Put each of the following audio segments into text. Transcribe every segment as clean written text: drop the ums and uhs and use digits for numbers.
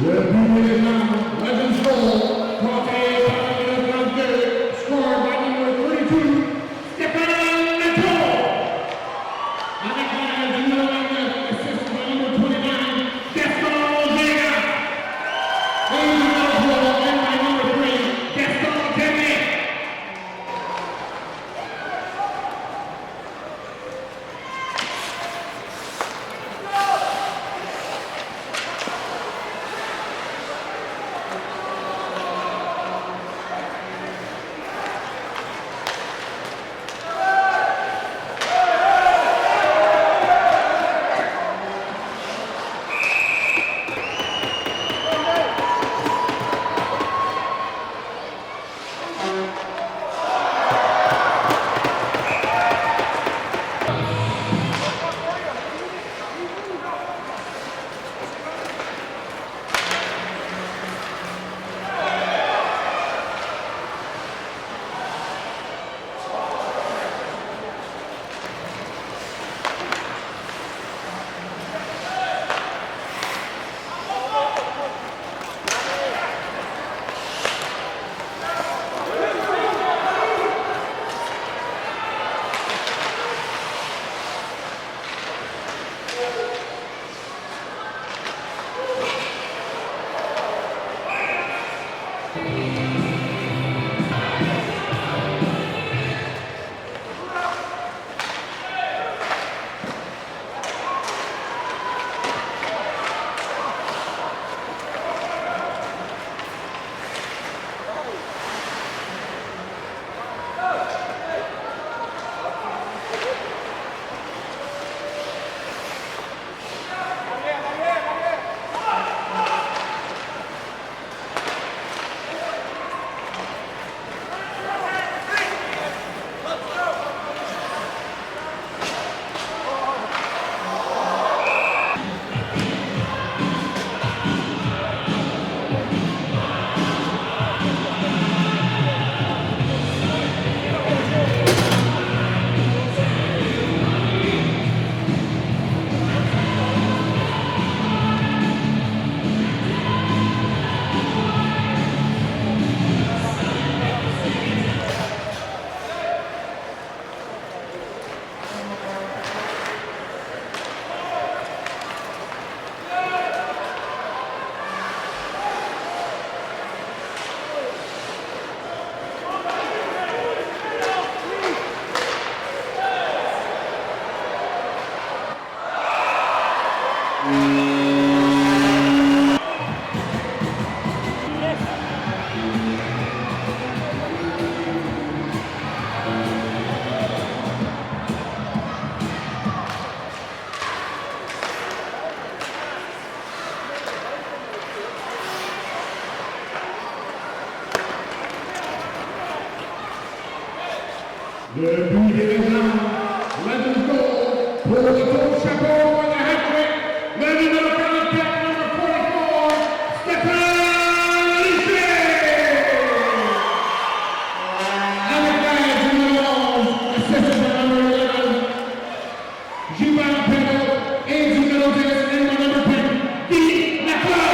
Le but est now, Legends goal, brought to you by the Grande, scored by number 32, Stefan Neto. Avec la numéro 29, assisted by number 29, Gaston Vega. Et numéro 12, and by number 3, Gaston Demier. Le but est now, Legends goal, pour le tour chapeau and the hat trick, le numéro 44, number 44, Stéphane Lisset. Avec la numéro 11, assisted by number 11, Gilbert Pedro, et numéro 10, and by number 10, Guy Lacroix.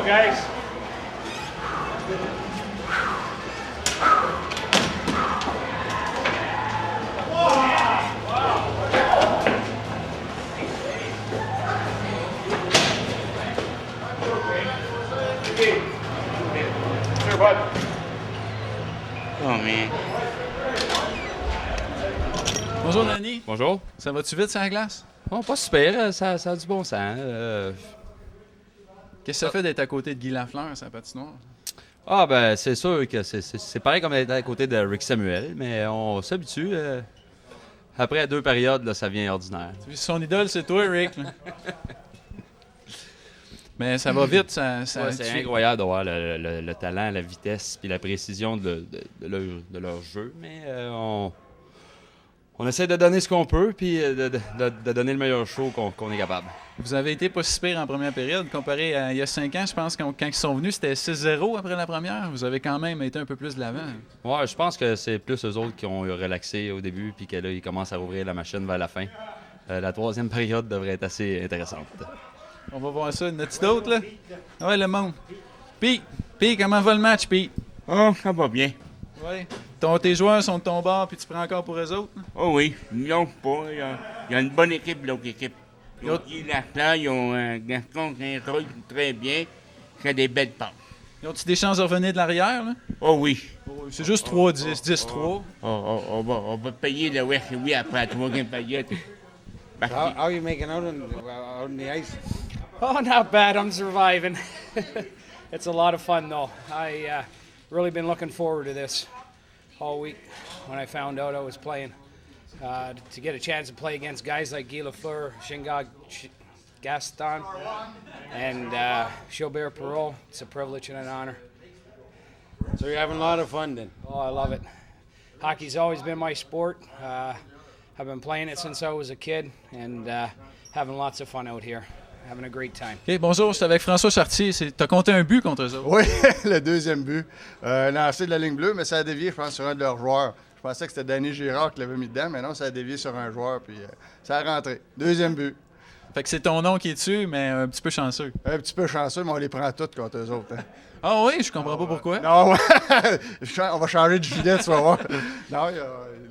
go, guys. Oh, man. Bonjour, Danny. Bonjour. Ça va-tu vite sur la glace? Bon, pas super, ça a du bon sens. Qu'est-ce que ça fait d'être à côté de Guy Lafleur, sa patinoire? Ah, ben, c'est sûr que c'est pareil comme d'être à côté de Rick Samuel, mais on s'habitue. Après 2 périodes, là, ça devient ordinaire. Son idole, c'est toi, Rick. Là. Mais ça va vite. Ouais, c'est incroyable de voir le talent, la vitesse et la précision de leur jeu, mais on essaie de donner ce qu'on peut puis de donner le meilleur show qu'on est capable. Vous avez été pas si pire en première période comparé à il y a 5 ans. Je pense que quand ils sont venus, c'était 6-0 après la première. Vous avez quand même été un peu plus de l'avant. Ouais, je pense que c'est plus eux autres qui ont relaxé au début puis que là, ils commencent à rouvrir la machine vers la fin. La 3e période devrait être assez intéressante. On va voir ça. Une petite d'autres, là? Ouais, le monde. Pete, comment va le match, Pete? Oh, ça va bien. Ouais. Tes joueurs sont de ton bord puis tu prends encore pour eux autres? Là? Oh oui, ils n'ont pas. Il y a une bonne équipe, l'autre équipe. Ils ont Guy Lafleur, ils ont Gaston qui roule très bien. C'est des belles passes. Ils ont-ils des chances de revenir de l'arrière, là? Oh oui. C'est juste 3-10, 10-3. On va payer le West, oui, après la 3e période. How are you making out on the ice? Oh, not bad. I'm surviving. It's a lot of fun, though. I really been looking forward to this all week. When I found out I was playing, to get a chance to play against guys like Guy Lafleur, Shingog Gaston, and Gilbert Perreault, it's a privilege and an honor. So you're having a lot of fun then? Oh, I love it. Hockey's always been my sport. I've been playing it since I was a kid, and having lots of fun out here. Having a great time. OK, bonjour, je suis avec François Chartier. Tu as compté un but contre eux autres? Oui, le deuxième but. Lancé de la ligne bleue, mais ça a dévié, je pense, sur un de leurs joueurs. Je pensais que c'était Danny Girard qui l'avait mis dedans, mais non, ça a dévié sur un joueur, puis ça a rentré. Deuxième but. Fait que c'est ton nom qui est dessus, mais un petit peu chanceux. Un petit peu chanceux, mais on les prend toutes contre eux autres. Hein. Ah oui, je comprends pas pourquoi. Non, on va changer de gilet, tu vas voir. Non,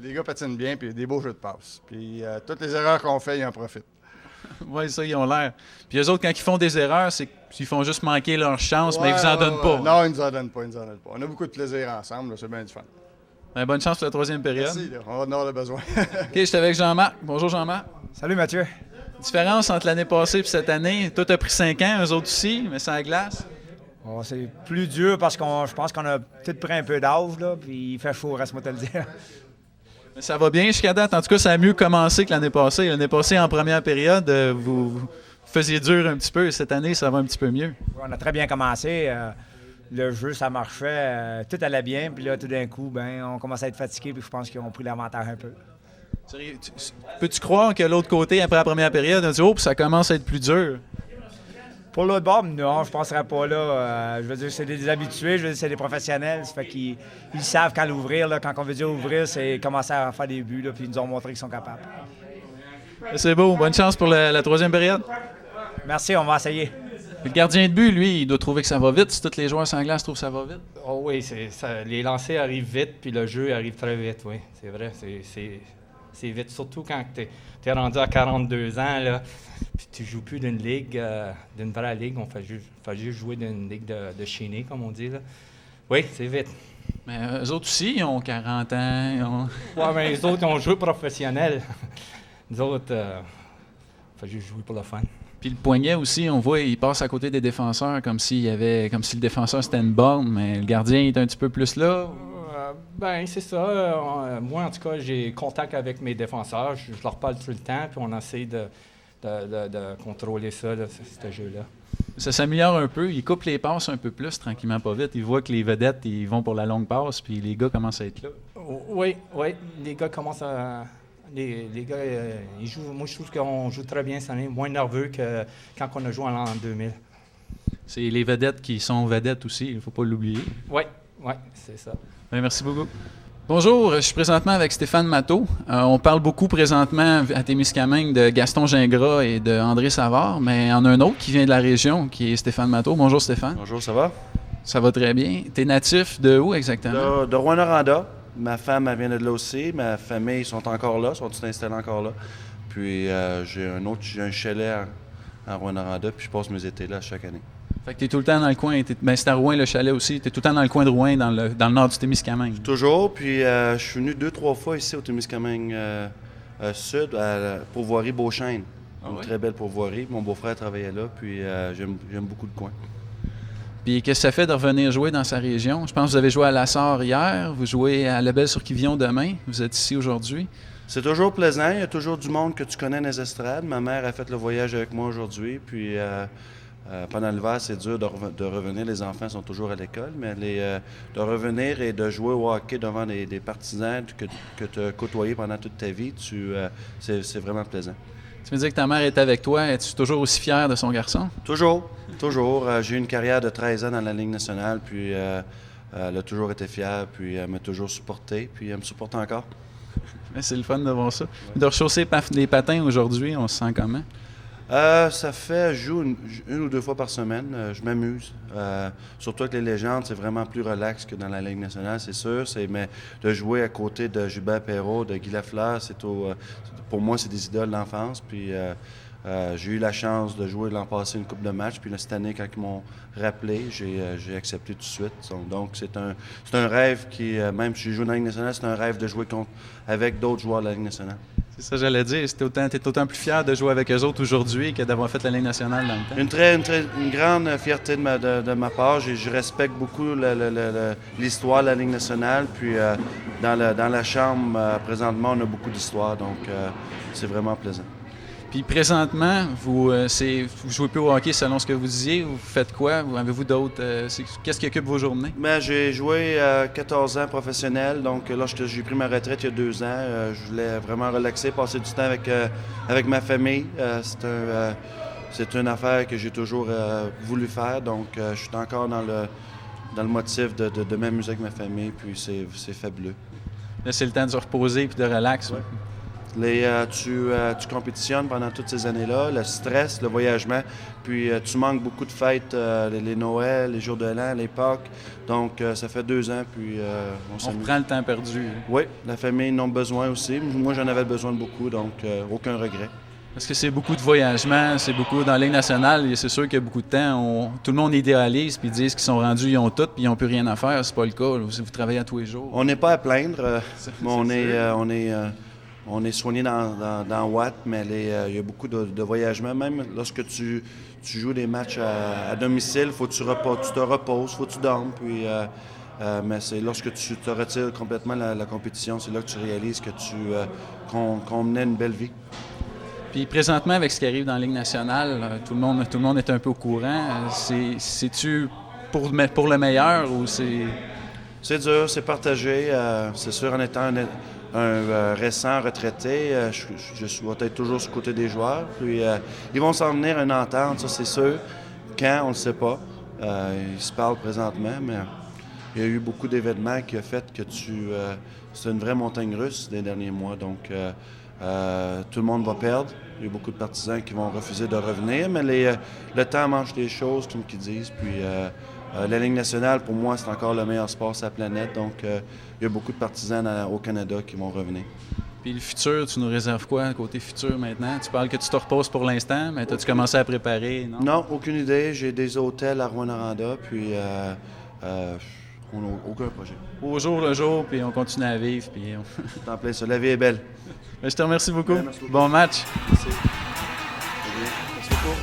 les gars patinent bien, puis il y a des beaux jeux de passe. Puis toutes les erreurs qu'on fait, ils en profitent. Oui, ça, ils ont l'air. Puis eux autres, quand ils font des erreurs, c'est qu'ils font juste manquer leur chance, mais ils vous en donnent pas. Non, ils nous en donnent pas, On a beaucoup de plaisir ensemble, là, c'est bien du fun. Ben, bonne chance pour la 3e période. Merci, là, on va en avoir besoin. OK, je suis avec Jean-Marc. Bonjour, Jean-Marc. Salut Mathieu. Différence entre l'année passée et cette année. Toi, tu as pris 5 ans, eux autres aussi, mais c'est à la glace. Oh, c'est plus dur parce que je pense qu'on a peut-être pris un peu d'âge, là, puis il fait chaud, reste-moi te le dire. Mais ça va bien jusqu'à date. En tout cas, ça a mieux commencé que l'année passée. L'année passée, en première période, vous faisiez dur un petit peu. Cette année, ça va un petit peu mieux. On a très bien commencé. Le jeu, ça marchait. Tout allait bien. Puis là, tout d'un coup, on commençait à être fatigué. Puis je pense qu'ils ont pris l'avantage un peu. Peux-tu croire que l'autre côté, après la première période, on a dit « Oh, ça commence à être plus dur ». Pour l'autre bord, non, je ne penserais pas là. Je veux dire, c'est des habitués, je veux dire, c'est des professionnels. Ça fait qu'ils savent quand l'ouvrir. Là, quand on veut dire ouvrir, c'est commencer à faire des buts. Là, puis ils nous ont montré qu'ils sont capables. C'est beau. Bonne chance pour la 3e période. Merci, on va essayer. Le gardien de but, lui, il doit trouver que ça va vite. Si tous les joueurs sans glace trouvent que ça va vite. Oh oui, les lancers arrivent vite, puis le jeu arrive très vite, oui. C'est vrai, c'est vite. Surtout quand tu es rendu à 42 ans, là, puis tu joues plus d'une ligue, d'une vraie ligue. On fait juste jouer d'une ligue de chaînée, comme on dit. Là. Oui, c'est vite. Mais eux autres aussi, ils ont 40 ans. Oui, mais les autres, ils ont joué professionnel. Nous autres, on fait juste jouer pour le fun. Puis le poignet aussi, on voit, il passe à côté des défenseurs comme si le défenseur c'était une borne, mais le gardien est un petit peu plus là. C'est ça. Moi, en tout cas, j'ai contact avec mes défenseurs. Je leur parle tout le temps, puis on essaie de contrôler ça, ce jeu-là. Ça s'améliore un peu. Ils coupent les passes un peu plus, tranquillement, pas vite. Ils voient que les vedettes, ils vont pour la longue passe, puis les gars commencent à être là. Oui. Les gars commencent à... Les gars, ils jouent. Moi, je trouve qu'on joue très bien cette année, moins nerveux que quand on a joué en l'an 2000. C'est les vedettes qui sont vedettes aussi, il ne faut pas l'oublier. Oui, c'est ça. Bien, merci beaucoup. Bonjour, je suis présentement avec Stéphane Matteau. On parle beaucoup présentement à Témiscamingue de Gaston Gingras et de André Savard, mais il y en a un autre qui vient de la région, qui est Stéphane Matteau. Bonjour Stéphane. Bonjour, ça va? Ça va très bien. Tu es natif de où exactement? De Rouyn-Noranda. Ma femme, elle vient de là aussi. Ma famille sont encore là, sont installés encore là. Puis j'ai un chalet à Rouyn-Noranda, puis je passe mes étés là chaque année. Fait que tu es tout le temps dans le coin. C'est à Rouyn le chalet aussi. Tu es tout le temps dans le coin de Rouyn, dans le nord du Témiscamingue. Toujours, puis je suis venu 2-3 fois ici au Témiscamingue Sud, à la pourvoirie Beauchesne. Une très belle pourvoirie. Mon beau-frère travaillait là, puis j'aime beaucoup le coin. Puis qu'est-ce que ça fait de revenir jouer dans sa région? Je pense que vous avez joué à La Sarre hier, vous jouez à La Belle-sur-Quivillon demain, vous êtes ici aujourd'hui. C'est toujours plaisant, il y a toujours du monde que tu connais dans les estrades. Ma mère a fait le voyage avec moi aujourd'hui, puis pendant l'hiver, c'est dur de revenir. Les enfants sont toujours à l'école, mais de revenir et de jouer au hockey devant des partisans que tu as côtoyés pendant toute ta vie, c'est vraiment plaisant. Tu me dis que ta mère est avec toi. Es-tu toujours aussi fier de son garçon? Toujours, toujours. J'ai eu une carrière de 13 ans dans la Ligue nationale, puis elle a toujours été fière, puis elle m'a toujours supporté, puis elle me supporte encore. C'est le fun de voir ça. De rechausser des patins aujourd'hui, on se sent comment? Ça fait, je joue une ou deux fois par semaine. Je m'amuse. Surtout avec les légendes, c'est vraiment plus relax que dans la Ligue nationale, c'est sûr. Mais de jouer à côté de Gilbert Perrault, de Guy Lafleur, pour moi, c'est des idoles d'enfance. Puis j'ai eu la chance de jouer l'an passé une couple de matchs. Puis là, cette année, quand ils m'ont rappelé, j'ai accepté tout de suite. Donc, c'est un rêve qui, même si j'ai joué dans la Ligue nationale, c'est un rêve de jouer avec d'autres joueurs de la Ligue nationale. C'est ça, j'allais dire. Tu es autant plus fier de jouer avec eux autres aujourd'hui que d'avoir fait la Ligue nationale dans le temps. Une grande fierté de ma part. Je respecte beaucoup l'histoire de la Ligue nationale. Puis dans la chambre, présentement, on a beaucoup d'histoires. Donc, c'est vraiment plaisant. Puis présentement, vous jouez plus au hockey selon ce que vous disiez. Vous faites quoi? Avez-vous d'autres... qu'est-ce qui occupe vos journées? J'ai joué 14 ans professionnel. Donc là, j'ai pris ma retraite il y a 2 ans. Je voulais vraiment relaxer, passer du temps avec ma famille. C'est une affaire que j'ai toujours voulu faire. Donc, je suis encore dans le motif de m'amuser avec ma famille. Puis c'est fabuleux. Là, c'est le temps de se reposer puis de relax. Ouais. Tu compétitionnes pendant toutes ces années-là, le stress, le voyagement, puis tu manques beaucoup de fêtes, les Noëls, les jours de l'an, les Pâques. Donc, ça fait 2 ans, puis on s'amuse. On prend le temps perdu. Oui, la famille en a besoin aussi. Moi, j'en avais besoin de beaucoup, donc aucun regret. Parce que c'est beaucoup de voyagement, c'est beaucoup dans la Ligue nationale, et c'est sûr qu'il y a beaucoup de temps. Tout le monde idéalise, puis ils disent qu'ils sont rendus, ils ont tout, puis ils n'ont plus rien à faire. C'est pas le cas. Vous travaillez à tous les jours. On n'est pas à plaindre. On est soigné dans Watt, mais il y a beaucoup de voyagement. Même lorsque tu joues des matchs à domicile, il faut que tu te reposes, il faut que tu dormes. Puis, mais c'est lorsque tu te retires complètement la compétition, c'est là que tu réalises qu'on menait une belle vie. Puis présentement, avec ce qui arrive dans la Ligue nationale, tout le monde est un peu au courant. C'est-tu pour le meilleur ou c'est... C'est dur, c'est partagé. C'est sûr, en étant un récent retraité, je suis peut-être toujours sur le côté des joueurs. Puis ils vont s'en venir à une entente, ça c'est sûr. Quand, on ne le sait pas. Ils se parlent présentement, mais il y a eu beaucoup d'événements qui ont fait que c'est une vraie montagne russe des derniers mois. Donc tout le monde va perdre. Il y a beaucoup de partisans qui vont refuser de revenir, mais le temps mange des choses, comme qu'ils disent. Puis la Ligue nationale, pour moi, c'est encore le meilleur sport sur la planète. Donc, il y a beaucoup de partisans au Canada qui vont revenir. Puis le futur, tu nous réserves quoi, côté futur maintenant? Tu parles que tu te reposes pour l'instant, mais as-tu commencé à préparer, non? Non, aucune idée. J'ai des hôtels à Rouyn-Noranda, puis on n'a aucun projet. Au jour le jour, puis on continue à vivre. Puis C'est en plein ça. La vie est belle. Je te remercie beaucoup. Ouais, merci beaucoup. Bon match. Merci. Merci beaucoup.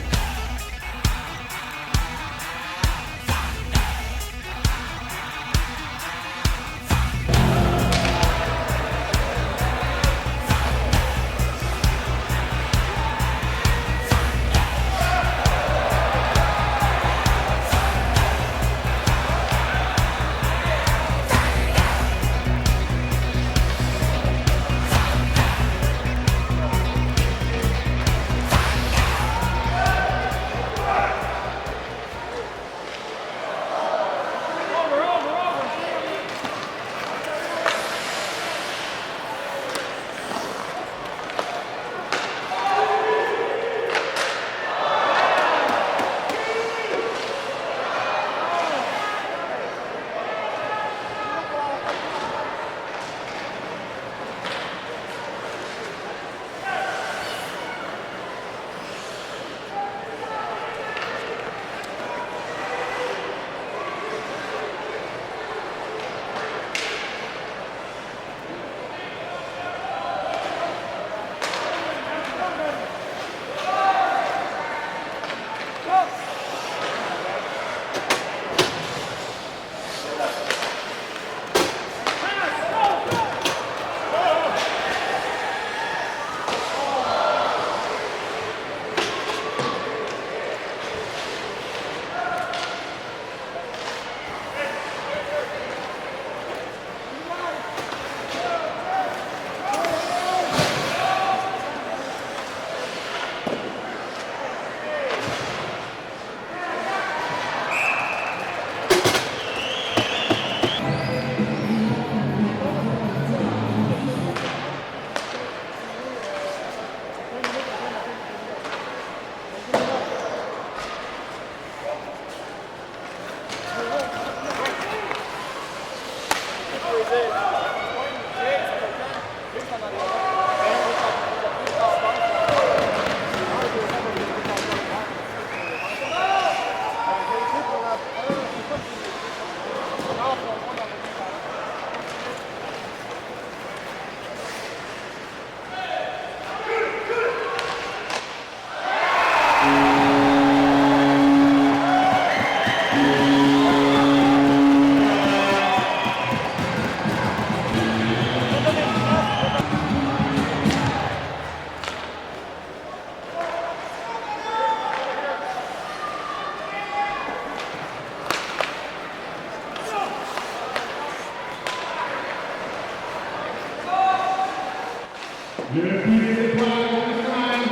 PBA flag on this line.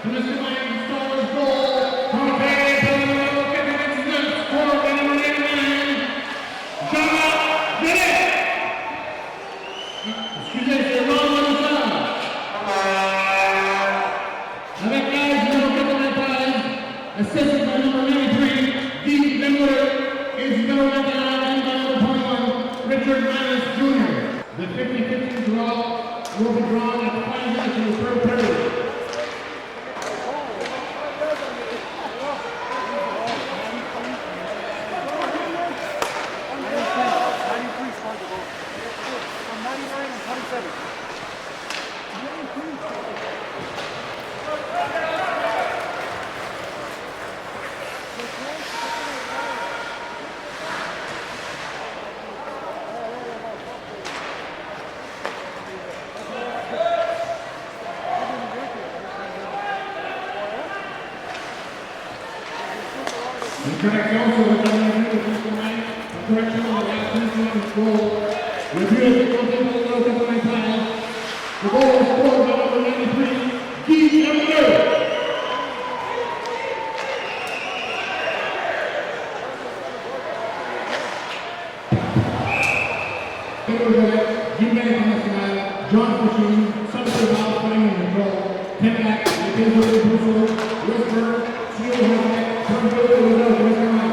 To this line, Stars goal. Karate Pellegrino, 50 minutes, score by number 89. Jana Vélez. Excusez, c'est Ron Lamoussard. Avec l'âge numéro 95, assisted by number 93, Dean Limwood, is number 99 and by number 21, Richard Manus Jr. The 50-50 draw will be drawn at 5 minutes in the third period. Correction sur le terrain de Fiscomain, correction de la position du goal. Le but a été compté pour le numéro 95. The goal was scored by number 93, Guy Lembleu. Guy International, John Fouchine, Sumter House playing in control. Tempak, Leopoldo Russo, Whisper, Seal Helmet, Turnbull, Rizzo, West Carolina.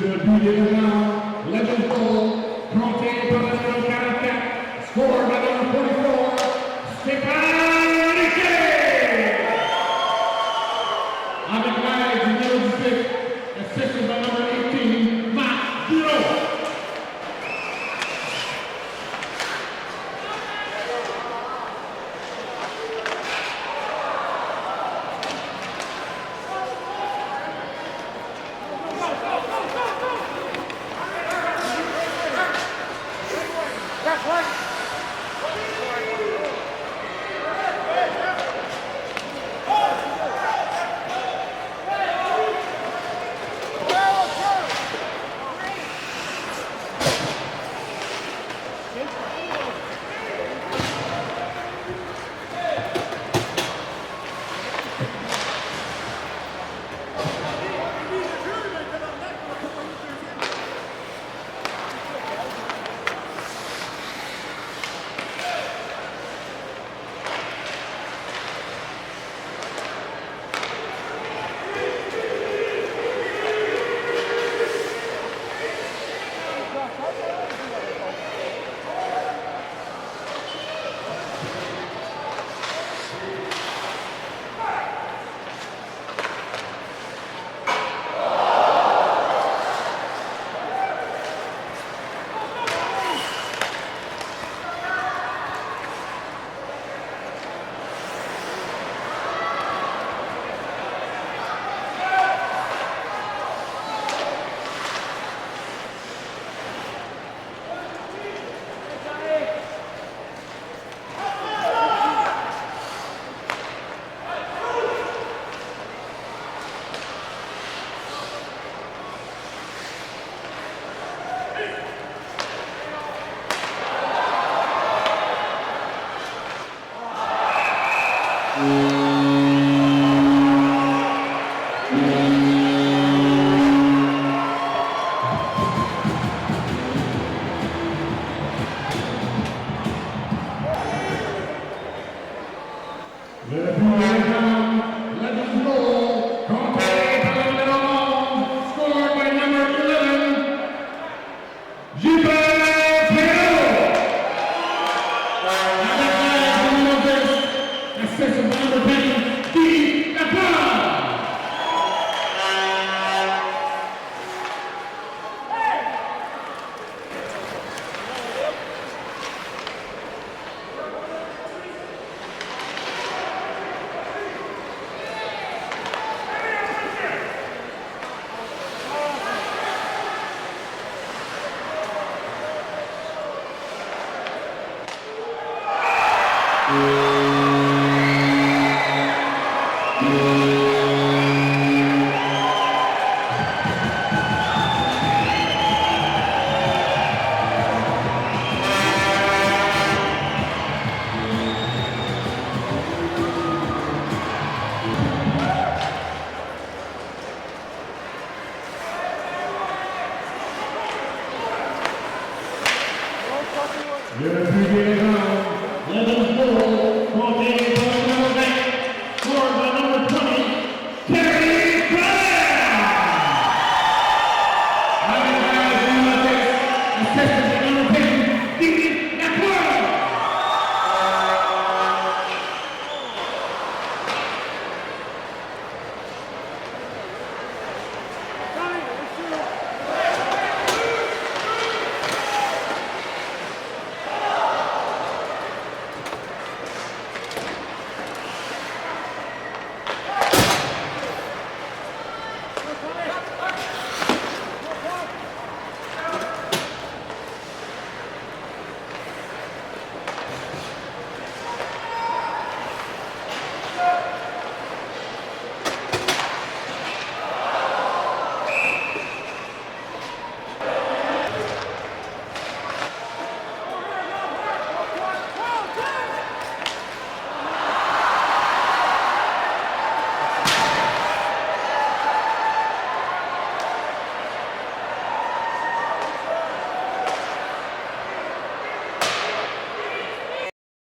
Le but de Legends Goal, Conte